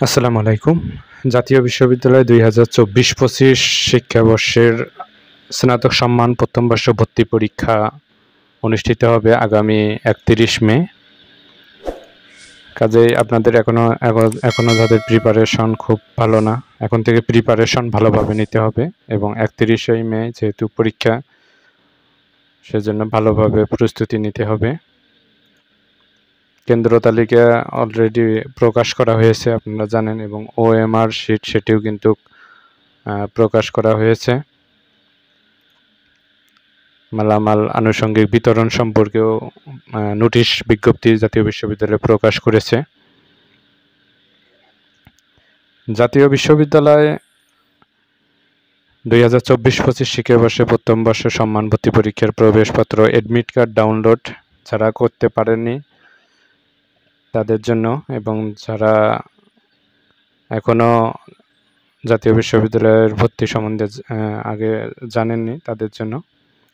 আসসালামু আলাইকুম। জাতীয় বিশ্ববিদ্যালয় ২০২৪-২৫ শিক্ষাবর্ষের স্নাতক সম্মান প্রথম বর্ষ ভর্তি পরীক্ষা অনুষ্ঠিত হবে আগামী ৩১ মে। কাজেই আপনাদের এখনো যাদের প্রিপারেশন খুব ভালো না, এখন থেকে প্রিপারেশন ভালোভাবে নিতে হবে এবং ৩১শে মে যেহেতু পরীক্ষা, সেজন্য ভালোভাবে প্রস্তুতি নিতে হবে। কেন্দ্র তালিকা অলরেডি প্রকাশ করা হয়েছে, আপনারা জানেন, এবং ওএমআর শিট সেটিও কিন্তু প্রকাশ করা হয়েছে। মালামাল আনুষঙ্গিক বিতরণ সম্পর্কেও নোটিশ বিজ্ঞপ্তি জাতীয় বিশ্ববিদ্যালয় প্রকাশ করেছে। জাতীয় বিশ্ববিদ্যালয় ২০২৪-২৫ শিক্ষাবর্ষে প্রথম বর্ষ সম্মান ভর্তি পরীক্ষার প্রবেশপত্র এডমিট কার্ড ডাউনলোড যারা করতে পারেননি তাদের জন্য, এবং যারা এখনো জাতীয় বিশ্ববিদ্যালয়ের ভর্তি সম্বন্ধে আগে জানেননি তাদের জন্য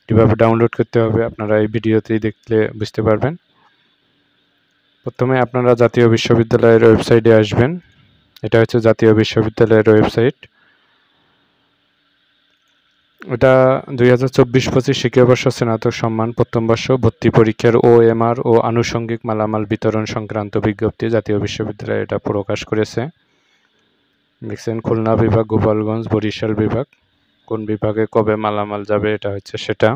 কীভাবে ডাউনলোড করতে হবে আপনারা এই ভিডিওতেই দেখলে বুঝতে পারবেন। প্রথমে আপনারা জাতীয় বিশ্ববিদ্যালয়ের ওয়েবসাইটে আসবেন। এটা হচ্ছে জাতীয় বিশ্ববিদ্যালয়ের ওয়েবসাইট। এটা ২০২৪-২৫ শিক্ষাবর্ষ স্নাতক সম্মান প্রথম বর্ষ ভর্তি পরীক্ষার ওএমআর ও আনুষঙ্গিক মালামাল বিতরণ সংক্রান্ত বিজ্ঞপ্তি জাতীয় বিশ্ববিদ্যালয় এটা প্রকাশ করেছে। দেখছেন, খুলনা বিভাগ, গোপালগঞ্জ, বরিশাল বিভাগ, কোন বিভাগে কবে মালামাল যাবে এটা হচ্ছে সেটা।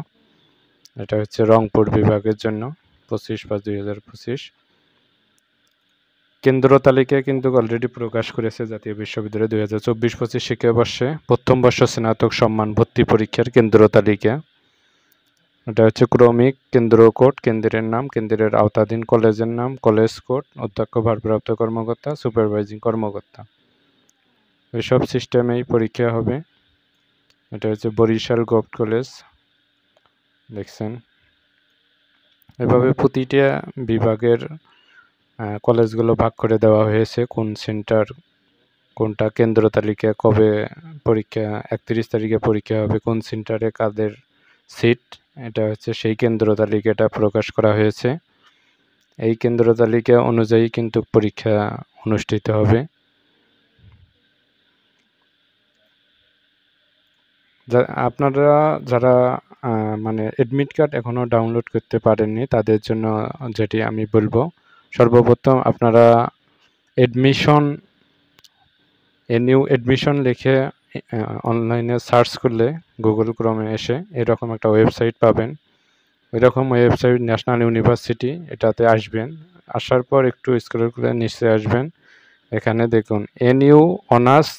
এটা হচ্ছে রংপুর বিভাগের জন্য 25/5/2025। কেন্দ্র তালিকায় কিন্তু অলরেডি প্রকাশ করেছে জাতীয় বিশ্ববিদ্যালয় ২০২৪-২৫ শিক্ষাবর্ষে প্রথম বর্ষ স্নাতক সম্মান ভর্তি পরীক্ষার কেন্দ্র তালিকা। এটা হচ্ছে ক্রমিক কেন্দ্র কোড, কেন্দ্রের নাম, কেন্দ্রের আওতাধীন কলেজের নাম, কলেজ কোড, অধ্যক্ষ, ভারপ্রাপ্ত কর্মকর্তা, সুপারভাইজিং কর্মকর্তা, এসব সিস্টেমেই পরীক্ষা হবে। এটা হচ্ছে বরিশাল গভর্নমেন্ট কলেজ। দেখছেন, এভাবে প্রতিটা বিভাগের কলেজগুলো ভাগ করে দেওয়া হয়েছে, কোন সেন্টার কোনটা, কেন্দ্র তালিকা কবে পরীক্ষা, ৩১ তারিখে পরীক্ষা হবে, কোন সেন্টারে কাদের সিট, এটা হচ্ছে সেই কেন্দ্র তালিকাটা প্রকাশ করা হয়েছে। এই কেন্দ্র তালিকা অনুযায়ী কিন্তু পরীক্ষা অনুষ্ঠিত হবে। আপনারা যারা মানে এডমিট কার্ড এখনও ডাউনলোড করতে পারেননি তাদের জন্য যেটি আমি বলবো, সর্বপ্রথম আপনারা নিউ এডমিশন লিখে অনলাইনে সার্চ করলে গুগল ক্রোমে এসে এরকম একটা ওয়েবসাইট পাবেন। এরকম ওয়েবসাইট ন্যাশনাল ইউনিভার্সিটি, এটাতে আসবেন। আসার পর একটু স্ক্রল করে নিচে আসবেন, এখানে দেখুন এনইউ অনার্স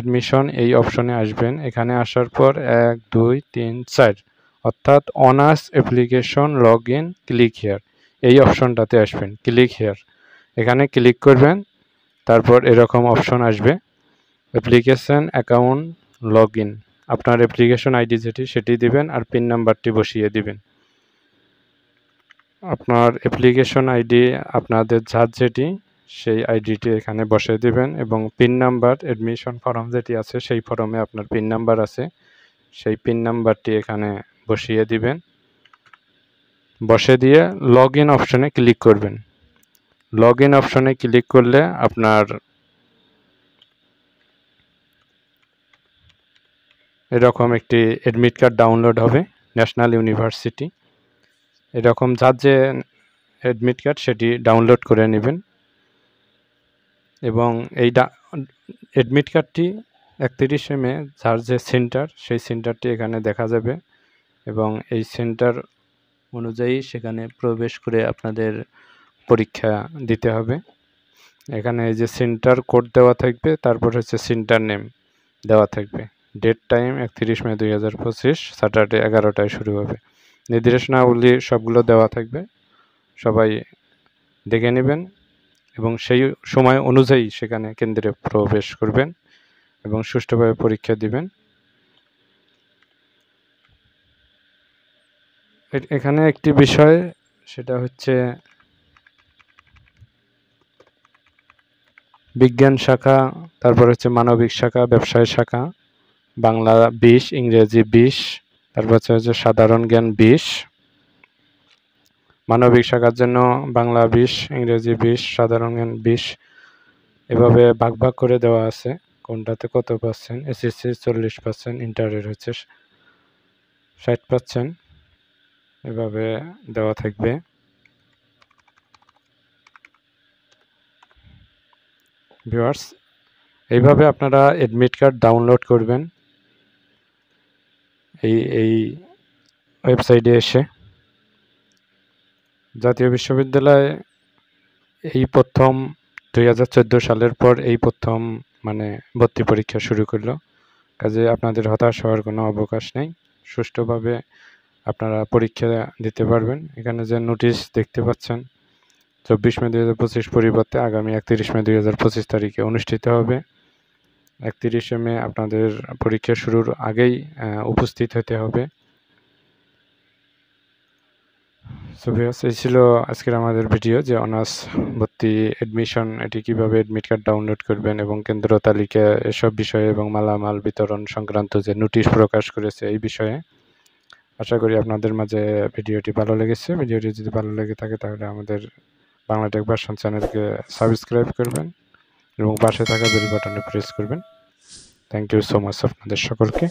এডমিশন এই অপশনে আসবেন। এখানে আসার পর 1 2 3 4 অর্থাৎ honours application log in click here এই অপশনটাতে আসবেন। ক্লিক হিয়ার এখানে ক্লিক করবেন, তারপর এরকম অপশন আসবে অ্যাপ্লিকেশন অ্যাকাউন্ট লগ ইন। আপনার অ্যাপ্লিকেশন আইডি যেটি সেটি দিবেন আর পিন নাম্বারটি বসিয়ে দিবেন। আপনার অ্যাপ্লিকেশন আইডি আপনাদের যার যেটি সেই আইডিটি এখানে বসিয়ে দিবেন এবং পিন নাম্বার, অ্যাডমিশন ফর্ম যেটি আছে সেই ফর্মে আপনার পিন নাম্বার আছে, সেই পিন নাম্বারটি এখানে বসিয়ে দিবেন। বসে দিয়ে লগ ইন অপশনে ক্লিক করবেন। লগ ইন অপশনে ক্লিক করলে আপনার এরকম একটি এডমিট কার্ড ডাউনলোড হবে ন্যাশনাল ইউনিভার্সিটি। এরকম যার যে এডমিট কার্ড সেটি ডাউনলোড করে নেবেন এবং এই এডমিট কার্ডটি ৩১শে মে যার যে সেন্টার সেই সেন্টারটি এখানে দেখা যাবে এবং এই সেন্টার অনুযায়ী সেখানে প্রবেশ করে আপনাদের পরীক্ষা দিতে হবে। এখানে এই যে সেন্টার কোড দেওয়া থাকবে, তারপর হচ্ছে সেন্টার নেম দেওয়া থাকবে, ডেট টাইম ৩১ মে ২০২৫, স্যাটারডে 11টায় শুরু হবে। নির্দেশনাবলী সবগুলো দেওয়া থাকবে, সবাই দেখে নেবেন এবং সেই সময় অনুযায়ী সেখানে কেন্দ্রে প্রবেশ করবেন এবং সুষ্ঠুভাবে পরীক্ষা দিবেন। এখানে একটি বিষয়, সেটা হচ্ছে বিজ্ঞান শাখা, তারপর হচ্ছে মানবিক শাখা, ব্যবসায় শাখা, বাংলা 20, ইংরেজি 20, তারপর হচ্ছে সাধারণ জ্ঞান 20, মানবিক শাখার জন্য বাংলা 20, ইংরেজি 20, সাধারণ জ্ঞান 20, এভাবে ভাগ ভাগ করে দেওয়া আছে কোনটাতে কত পার্সেন্ট। এসএসসি 40%, ইন্টারের হচ্ছে 60%, এভাবে দেওয়া থাকবে। ভিউয়ার্স, এইভাবে আপনারা অ্যাডমিট কার্ড ডাউনলোড করবেন এই ওয়েবসাইটে এসে। জাতীয় বিশ্ববিদ্যালয় এই প্রথম 2014 সালের পর এই প্রথম মানে ভর্তি পরীক্ষা শুরু করলো, কাজে আপনাদের হতাশ হওয়ার কোনো অবকাশ নেই। সুষ্ঠুভাবে আপনারা পরীক্ষা দিতে পারবেন। এখানে যে নোটিশ দেখতে পাচ্ছেন 24 মে 2025 পরিবর্তে আগামী 31 মে 2025 তারিখে অনুষ্ঠিত হবে। 31 মে আপনাদের পরীক্ষা শুরুর আগেই উপস্থিত হতে হবে। সো ভিউয়ার্স, এই ছিল আজকের আমাদের ভিডিও যে অনার্স ভর্তি অ্যাডমিশন এটি কিভাবে অ্যাডমিট কার্ড ডাউনলোড করবেন এবং কেন্দ্র তালিকা এসব বিষয়ে এবং মালামাল বিতরণ সংক্রান্ত যে নোটিশ প্রকাশ করেছে এই বিষয়ে। আশা করি আপনাদের মাঝে ভিডিওটি ভালো লেগেছে। ভিডিওটি যদি ভালো লেগে থাকে তাহলে আমাদের বাংলা টেক ভার্সন চ্যানেলকে সাবস্ক্রাইব করবেন এবং পাশে থাকা বেল বাটনে প্রেস করবেন। থ্যাংক ইউ সো মাচ আপনাদের সকলকে।